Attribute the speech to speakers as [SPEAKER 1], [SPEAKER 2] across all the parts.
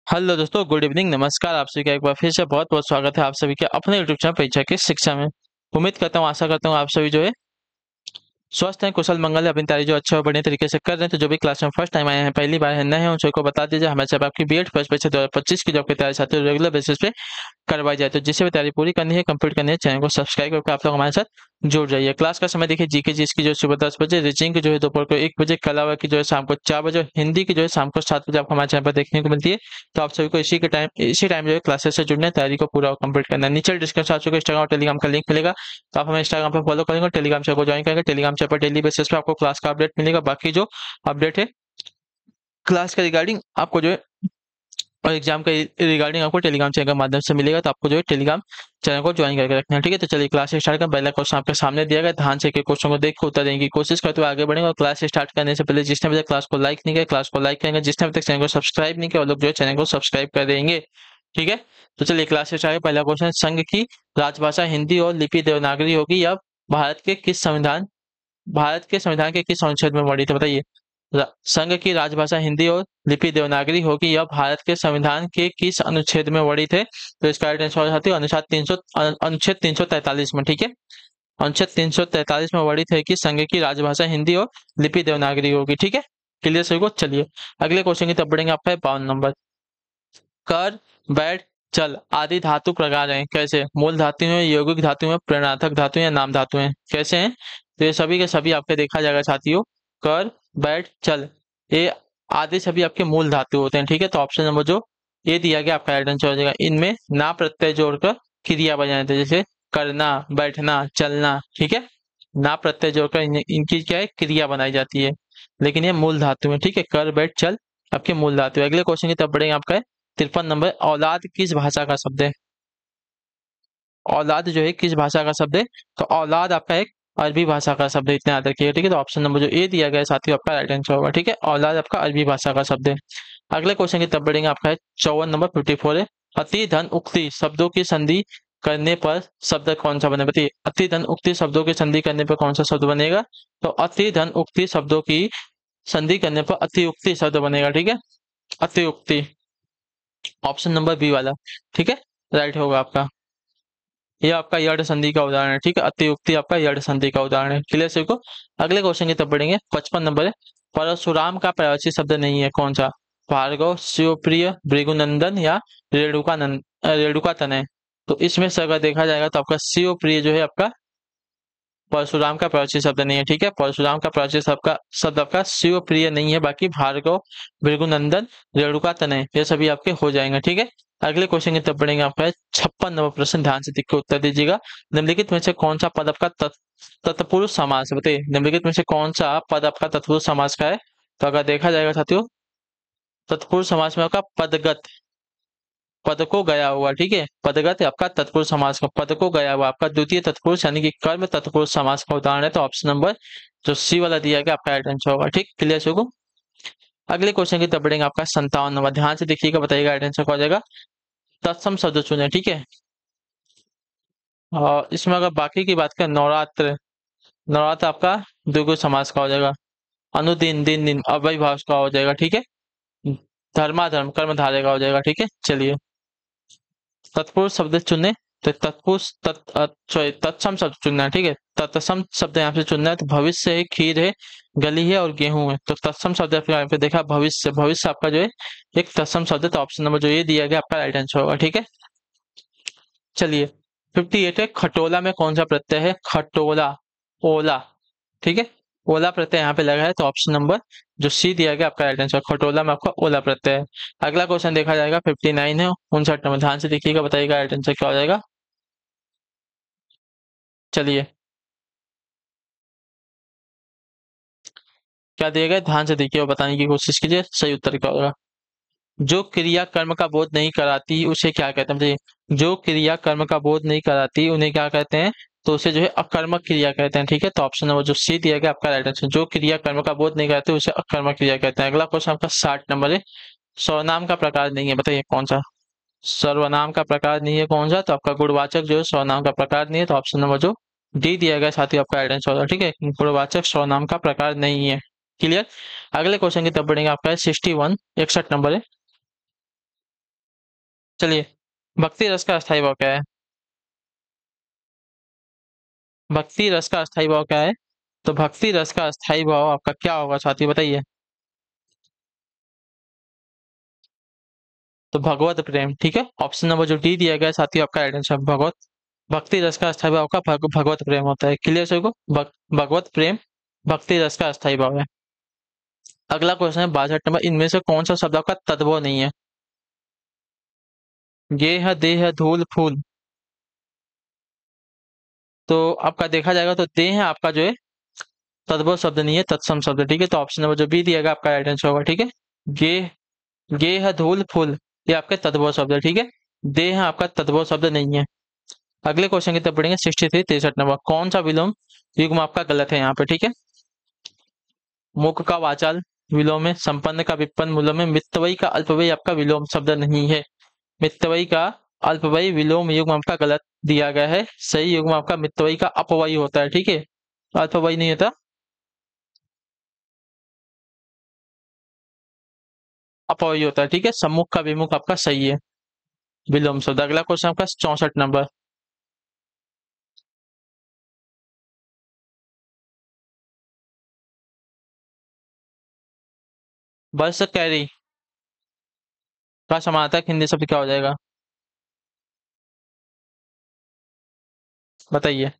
[SPEAKER 1] Hello दोस्तों, good evening, नमस्कार। आप सभी का एक बार फिर से बहुत बहुत स्वागत है आप सभी के अपने यूट्यूब चैनल परीक्षा की शिक्षा में। उम्मीद करता हूँ, आशा करता हूँ आप सभी जो है स्वस्थ हैं, कुशल मंगल है, अपनी तैयारी जो अच्छे और बढ़िया तरीके से कर रहे हैं। तो जो भी क्लास में फर्स्ट टाइम आए हैं, पहली बार है, नए हैं, उन सभी को बता दीजिए हमारे साथ आपकी बीएड फर्स्ट बैच 2025 की जॉब की तैयारी साथ रेगुलर बेसिस पे करवाई जाए। तो जिससे भी तैयारी पूरी करनी है, कंप्लीट करनी है, चैनल को सब्सक्राइब करके आप लोग हमारे साथ जुड़ जाइए। क्लास का समय देखिए, जीके जी की जो सुबह 10 बजे, रीजनिंग की जो है दोपहर को 1 बजे, कला की जो है शाम को 4 बजे, हिंदी की जो है शाम को 7 बजे आपको हमारे चैनल पर देखने को मिलती है। तो आप सभी को इसी टाइम जो है क्लासेस से जुड़ना है, तैयारी को पूरा कंप्लीट करना है। नीचे डिस्क्रिप्शन आप सभी को इंस्टाग्राम और टेलीग्राम का लिंक मिलेगा, तो आप हमें इंस्टाग्राम पर फॉलो करेंगे, टेलीग्राम चैनल को ज्वाइन करेंगे। टेलीग्राम चैनल पर डेली बेसिस पे आपको क्लास का अपडेट मिलेगा। बाकी जो अपडेट है क्लास के रिगार्डिंग आपको जो है और एग्जाम के रिगार्डिंग आपको टेलीग्राम चैनल के माध्यम से मिलेगा। तो आपको जो है टेलीग्राम चैनल को ज्वाइन करके रखना है, ठीक है। तो चलिए क्लास स्टार्ट करें। पहला क्वेश्चन आपके सामने दिया गया, ध्यान से क्वेश्चन को देख के उत्तर देने की कोशिश करते हुए आगे बढ़ेंगे। और क्लास स्टार्ट करने से पहले जिसने अभी तक क्लास को लाइक नहीं किया, क्लास को लाइक करेंगे। जिसने अभी तक चैनल को सब्सक्राइब नहीं किया, वो लोग जो है चैनल को सब्सक्राइब कर देंगे, ठीक है। तो चलिए क्लास स्टार्ट। पहला क्वेश्चन, संघ की राजभाषा हिंदी और लिपि देवनागरी होगी, यह भारत के संविधान के किस अनुच्छेद में वर्णित है, बताइए। संघ की राजभाषा हिंदी और लिपि देवनागरी होगी, यह भारत के संविधान के किस अनुच्छेद में वर्णित है। तो इसका राइट आंसर हो जाती है अनुच्छेद 343 में, ठीक है। अनुच्छेद 343 में वर्णित है कि संघ की राजभाषा हिंदी और लिपि देवनागरी होगी, ठीक है। क्लियर सभी को। चलिए अगले क्वेश्चन की तरफ बढ़ेंगे। आपका है 52 नंबर। कर, बैठ, चल आदि धातु प्रकार हैं, कैसे। मूल धातु हैं, यौगिक धातु हैं, प्रेरणार्थक धातु हैं, या नाम धातु हैं, कैसे हैं। तो ये सभी के सभी आपके देखा जाएगा साथियों। कर, बैठ, चल, ये आदि सभी आपके मूल धातु होते हैं, ठीक है। तो ऑप्शन नंबर जो ये दिया गया आपका राइट आंसर हो जाएगा। इनमें ना प्रत्यय जोड़कर क्रिया बन जाते हैं, जैसे करना, बैठना, चलना, ठीक है। ना प्रत्यय जोड़कर इनकी क्या है, क्रिया बनाई जाती है। लेकिन ये मूल धातु है, ठीक है। कर, बैठ, चल आपके मूल धातु है। अगले क्वेश्चन की तरफ बढ़ेंगे। आपका है 53 नंबर। औलाद किस भाषा का शब्द है। औलाद जो है किस भाषा का शब्द है। तो औलाद आपका एक अरबी भाषा का शब्द है, इतना याद रखिएगा, ठीक है। तो ऑप्शन नंबर जो ए दिया गया है साथियों, आपका राइट आंसर होगा, ठीक है। औलाद आपका अरबी भाषा का शब्द है। अगले क्वेश्चन की तरफ बढ़ेंगे। आपका है 54 नंबर, 54 है। अति धन उक्ति शब्दों की संधि करने पर शब्द कौन सा बने, बताइए। अति धन उक्ति शब्दों की संधि करने पर कौन सा शब्द बनेगा। तो अति धन उक्ति शब्दों की संधि करने पर अतिउक्ति शब्द बनेगा, ठीक है। अतिउक्ति, ऑप्शन नंबर बी वाला, ठीक है, राइट होगा आपका। ये आपका यड़ संधि का उदाहरण है, ठीक है। अतिउक्ति आपका यड़ संधि का उदाहरण है। क्लियर सभी को। अगले क्वेश्चन की तरफ बढ़ेंगे। 55 नंबर है। परशुराम का प्रवाची शब्द नहीं है, कौन सा। भार्गव, शिवप्रिय, भृगुनंदन, या रेणुका तनय। तो इसमें से अगर देखा जाएगा तो आपका शिवप्रिय जो है आपका परशुराम का प्रवाची शब्द नहीं है, ठीक है। परशुराम का प्रवाची शब्द आपका शिवप्रिय नहीं है। बाकी भार्गव, भृगुनंदन, रेणुका तनय ये सभी आपके हो जाएंगे, ठीक है। अगले क्वेश्चन की तरफ बढ़ेंगे। आपका 56 नंबर प्रश्न, ध्यान से देख के उत्तर दीजिएगा। निम्नलिखित में से कौन सा पद आपका तत्पुरुष समास है, बताइए। निम्नलिखित में से कौन सा पद आपका तत्पुरुष समास का है। तो अगर देखा जाएगा साथियों, तत्पुरुष समास में आपका पदगत, पद को गया हुआ, ठीक है। पदगत आपका तत्पुरुष समास का, पद को गया हुआ आपका द्वितीय तत्पुरुष यानी कि कर्म तत्पुरुष समास का उदाहरण है। तो ऑप्शन नंबर जो सी वाला दिया गया आपका राइट आंसर होगा, ठीक। क्लियर होगा। अगले क्वेश्चन की तरफ बढ़ेंगे। आपका 57 नंबर, ध्यान से देखिएगा, बताइएगा राइट आंसर क्या हो जाएगा। तत्सम शब्द चुने, ठीक है। और इसमें अगर बाकी की बात करें, नवरात्र, नवरात्र आपका द्विगु समास का हो जाएगा। अनुदिन, दिन दिन अव्यय भाव का हो जाएगा, ठीक है। धर्माधर्म कर्मधारय का हो जाएगा, ठीक है। चलिए तत्पुरुष शब्द चुनने, तो तत्सम शब्द चुनना है, ठीक है। तत्सम शब्द यहाँ पे चुनना है। तो भविष्य है, खीर है, गली है और गेहूं है। तो तत्सम शब्द आपके यहाँ पे देखा, भविष्य, भविष्य आपका जो है एक तत्सम शब्द है। तो ऑप्शन नंबर जो ये दिया गया आपका राइट आंसर होगा, ठीक है। चलिए 58 है। खटोला में कौन सा प्रत्यय है। खटोला, ओला, ठीक है। ओला प्रत्यय यहाँ पे लगा है। तो ऑप्शन नंबर जो सी दिया गया आपका राइट आंसर, खटोला में आपका ओला प्रत्यय है। अगला क्वेश्चन देखा जाएगा 59 है। 59 नंबर, ध्यान से देखिएगा, बताइएगा राइट आंसर क्या हो जाएगा। चलिए क्या दिया गया, ध्यान से देखिए और बताने की कोशिश कीजिए सही उत्तर क्या होगा। जो क्रिया कर्म का बोध नहीं कराती उसे क्या कहते हैं, बताइए। जो क्रिया कर्म का बोध नहीं कराती उन्हें क्या कहते हैं। तो उसे जो है अकर्मक क्रिया कहते हैं, ठीक है। तो ऑप्शन नंबर जो सी दिया गया आपका राइट आंसर, जो क्रिया कर्म का बोध नहीं कराती उसे अकर्मक क्रिया कहते हैं। अगला क्वेश्चन आपका 60 नंबर है। सर्वनाम का प्रकार नहीं है, बताइए कौन सा। सर्वनाम का प्रकार नहीं है कौन सा। तो आपका गुणवाचक जो है सर्वनाम का प्रकार नहीं है। तो ऑप्शन नंबर जो डी दिया गया साथ ही आपका राइट आंसर होगा, ठीक है। गुणवाचक सर्वनाम का प्रकार नहीं है। क्लियर। अगले क्वेश्चन की तरफ बढ़ेंगे। आपका है 61, 61 नंबर है। चलिए, भक्ति रस का अस्थाई भाव क्या है? भक्ति रस का अस्थाई भाव क्या है? तो भक्ति रस का अस्थाई भाव आपका क्या होगा साथी, बताइए। तो भगवत प्रेम, ठीक है। ऑप्शन नंबर जो डी दिया गया है साथी, आपका राइट आंसर भगवत। भक्ति रस का अस्थाई भाव का भगवत प्रेम होता है। क्लियर सभी को? भगवत प्रेम भक्ति रस का अस्थाई भाव है। अगला क्वेश्चन है 62 नंबर, इनमें से कौन सा शब्द आपका तद्भव नहीं है? गेह देह धूल फूल। तो आपका देखा जाएगा तो देह आपका जो है तद्भव शब्द नहीं है, तत्सम शब्द है, ठीक है। तो ऑप्शन नंबर जो बी दिया गया आपका राइट आंसर होगा, ठीक है। गे गेह धूल फूल, ये आपके तद्भव शब्द है, ठीक है। देह आपका तद्भव शब्द नहीं है। अगले क्वेश्चन की तरफ बढ़ेंगे 63 कौन सा विलोम युग्म आपका गलत है यहाँ पे, ठीक है। मुख का वाचाल विलोम है, संपन्न का विपन्न विलोम है, मितव्ययी का अल्पव्ययी आपका विलोम शब्द नहीं है। मितव्ययी का अल्पव्ययी विलोम युग्म आपका गलत दिया गया है। सही युग्म आपका मितव्ययी का अपव्ययी होता है, ठीक है। अल्पव्ययी नहीं होता, अपव्ययी होता है, ठीक है। सम्मुख का विमुख आपका सही है विलोम शब्द। अगला क्वेश्चन आपका 64 नंबर। बस कैरी का समानार्थक हिंदी शब्द क्या हो जाएगा, बताइए।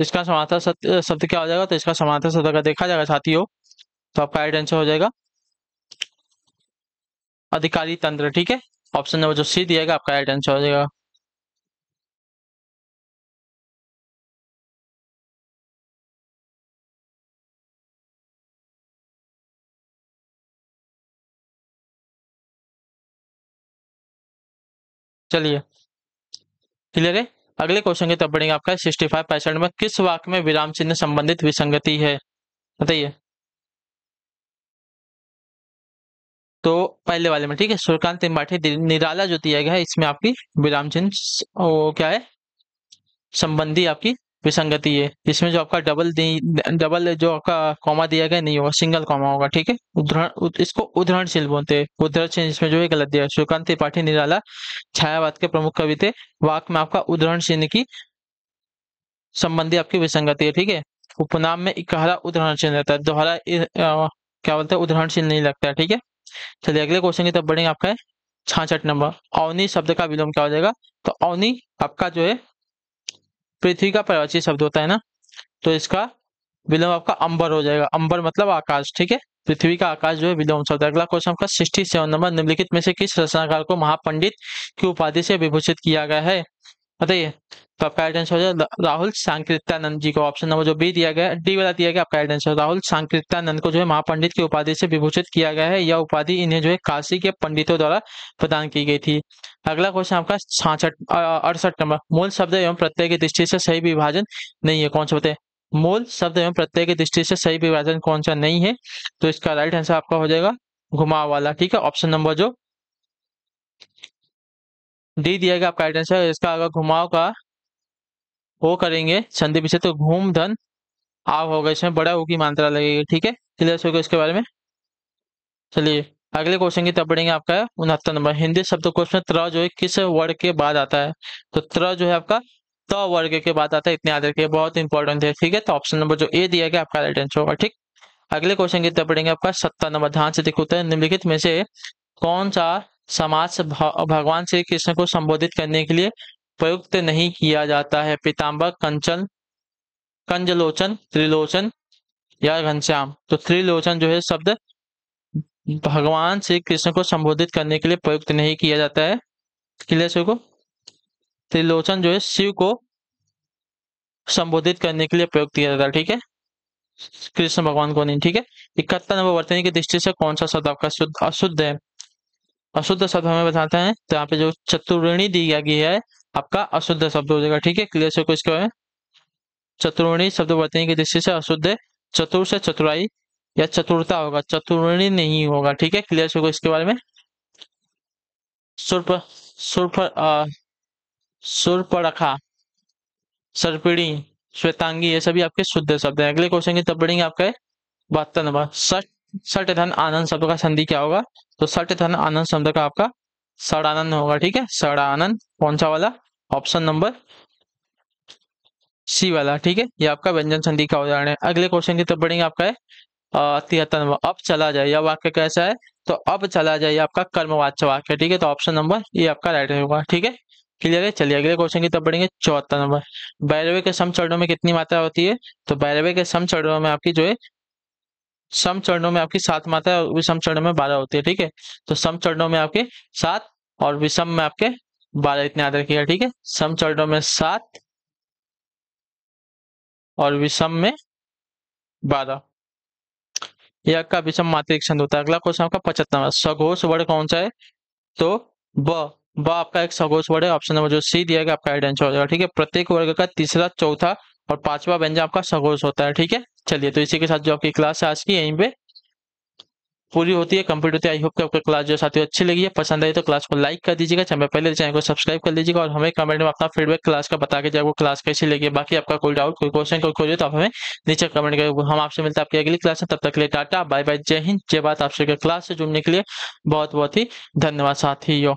[SPEAKER 1] इसका समानार्थक शब्द क्या हो जाएगा? तो इसका समानार्थक शब्द अगर देखा जाएगा साथियों, तो आपका राइट आंसर हो जाएगा अधिकारी तंत्र, ठीक है। ऑप्शन नंबर जो सी दिएगा आपका राइट आंसर हो जाएगा। चलिए, क्लियर है। अगले क्वेश्चन की तरफ बढ़ेंगे आपका 65 में किस वाक्य में विराम चिन्ह संबंधित विसंगति है, बताइए। तो पहले वाले में, ठीक है, सूर्यकांत त्रिपाठी निराला जो दिया गया है, इसमें आपकी विराम चिन्ह वो क्या है, संबंधी आपकी विसंगति है। इसमें जो आपका डबल जो आपका कॉमा दिया गया नहीं होगा, सिंगल कॉमा होगा, ठीक है। इसको उदाहरणशील बोलते हैं। उदाहरणशील इसमें जो है गलत दिया है। सूर्यकांत त्रिपाठी निराला छायावाद के प्रमुख कवि थे। वाक्य में आपका उदाहरण चिन्ह की संबंधी आपकी विसंगति है, ठीक है। उपनाम में इकहरा उदाहरण चिन्ह रहता है, दोहरा क्या बोलते हैं, उदाहरण चिन्ह नहीं लगता है, ठीक है। चलिए अगले क्वेश्चन की तरफ बढ़ेंगे आपका है 66 नंबर। अवनी शब्द का विलोम क्या हो जाएगा? तो अवनी आपका जो है पृथ्वी का पर्यायवाची शब्द होता है ना, तो इसका विलोम आपका अंबर हो जाएगा। अंबर मतलब आकाश, ठीक है। पृथ्वी का आकाश जो है विलोम शब्द है। अगला क्वेश्चन आपका 67 नंबर, निम्नलिखित में से किस रचनाकार को महापंडित की उपाधि से विभूषित किया गया है, बताइए। तो आपका राइट आंसर हो जाएगा राहुल सांकृत्यानंद जी को। ऑप्शन नंबर जो बी दिया गया है, डी वाला दिया गया, आपका राइट आंसर राहुल सांकृत्यानंद को जो है महापंडित की उपाधि से विभूषित किया गया है। यह उपाधि इन्हें जो है काशी के पंडितों द्वारा प्रदान की गई थी। अगला क्वेश्चन आपका 68 नंबर, मूल शब्द एवं प्रत्यय की दृष्टि से सही विभाजन नहीं है, कौन सा बताए। मूल शब्द एवं प्रत्यय की दृष्टि से सही विभाजन कौन सा नहीं है? तो इसका राइट आंसर आपका हो जाएगा घुमाव वाला, ठीक है। ऑप्शन नंबर जो डी दिया गया आपका राइट आंसर। इसका अगर घुमाव का वो करेंगे संधि विच्छेद तो घूम धन आव होगा, इसमें बड़ा ऊ की मात्रा लगेगी, ठीक है। क्लियर होगा इसके बारे में। चलिए अगले क्वेश्चन की तरफ बढ़ेंगे आपका है 69 नंबर, हिंदी शब्दकोश में त्र जो है किस वर्ग के बाद आता है? तो त्र जो है आपका त वर्ग के बाद आता है, इतने याद रखिए, बहुत इंपॉर्टेंट है, ठीक है। तो ऑप्शन नंबर जो ए दिया गया आपका राइट आंसर होगा, ठीक। अगले क्वेश्चन की तरफ बढ़ेंगे आपका 70 नंबर, ध्यान से देखो, उत्तर निम्नलिखित में से कौन सा समास भगवान श्री कृष्ण को संबोधित करने के लिए प्रयुक्त नहीं किया जाता है? पीताम्बर, कंचन, कंजलोचन, त्रिलोचन या घनश्याम। तो त्रिलोचन जो है शब्द भगवान श्री कृष्ण को संबोधित करने के लिए प्रयुक्त नहीं किया जाता है। क्लियर शिव को? त्रिलोचन जो है शिव को संबोधित करने के लिए प्रयुक्त किया जाता है, ठीक है, कृष्ण भगवान को नहीं, ठीक है। 71 नंबर, वर्तनी की दृष्टि से कौन सा शब्द आपका शुद्ध अशुद्ध है? अशुद्ध शब्द हमें बताते हैं, तो यहाँ पे जो चतुर्णी दिया गया है आपका अशुद्ध शब्द हो जाएगा। ठीक है, क्लियर से कुछ क्या है, चतुर्णी शब्द वर्तनी की दृष्टि से अशुद्ध है। चतुर से चतुराई या चतुरता होगा, चतुर्णी नहीं होगा। ठीक है, क्लियर से इसके बारे में। सुर्प सुर्प सुर्पणखा, सर्पिणी, श्वेतांगी, ये सभी आपके शुद्ध शब्द हैं। अगले क्वेश्चन की तब बढ़ेंगे आपका 72 नंबर। सट सट धन आनंद शब्द का संधि क्या होगा? तो सट धन आनंद शब्द का आपका सड़ानंद होगा। ठीक है, सड़ानंद, कौन सा वाला? ऑप्शन नंबर सी वाला। ठीक है, ये आपका व्यंजन संधि का उदाहरण है। अगले क्वेश्चन की तरफ बढ़ेंगे आपका है 73 नंबर। अब चला जाए, यह वाक्य कैसा है? तो अब चला जाए आपका कर्मवाच्य वाक्य। ठीक है, तो ऑप्शन नंबर ये आपका राइट होगा। ठीक है, क्लियर है। चलिए अगले क्वेश्चन की तरफ बढ़ेंगे 74 नंबर। बैरवे के सम चरणों में कितनी मात्रा होती है? तो बैरवे के सम चरणों में आपकी जो है, सम चरणों में आपकी 7 मात्रा और विषम चरणों में 12 होती है। ठीक है, तो सम चरणों में आपके 7 और विषम में आपके 12, इतने याद रखिएगा। ठीक है, सम चरणों में 7 और विषम में 12, यह आपका विषम मात्रिक छंद होता है। अगला क्वेश्चन आपका 75। सघोष वर्ण कौन सा है? तो ब आपका एक सघोष वर्ण है। ऑप्शन नंबर जो सी दिया गया आपका राइट आंसर हो जाएगा। ठीक है, प्रत्येक वर्ग का तीसरा, चौथा और पांचवा व्यंजन आपका सघोष होता है। ठीक है, चलिए तो इसी के साथ जो आपकी क्लास है आज की यहीं पे पूरी होती है, कंप्लीट होती है। आई होप कि आपको क्लास जो साथियों अच्छी लगी है, पसंद आई तो क्लास को लाइक कर दीजिएगा, चैनल को सब्सक्राइब कर लीजिएगा और हमें कमेंट में अपना फीडबैक क्लास का बता के जो आपको क्लास कैसी लगी है। बाकी आपका कोई डाउट, कोई क्वेश्चन, कोई क्वेरी तो आप हमें नीचे कमेंट करें। हम आपसे मिलते हैं आपकी अगली क्लास में, तब तक के लिए टाटा बाय बाय, जय हिंद, जय भारत। आपसे क्लास से जुड़ने के लिए बहुत बहुत ही धन्यवाद साथियों।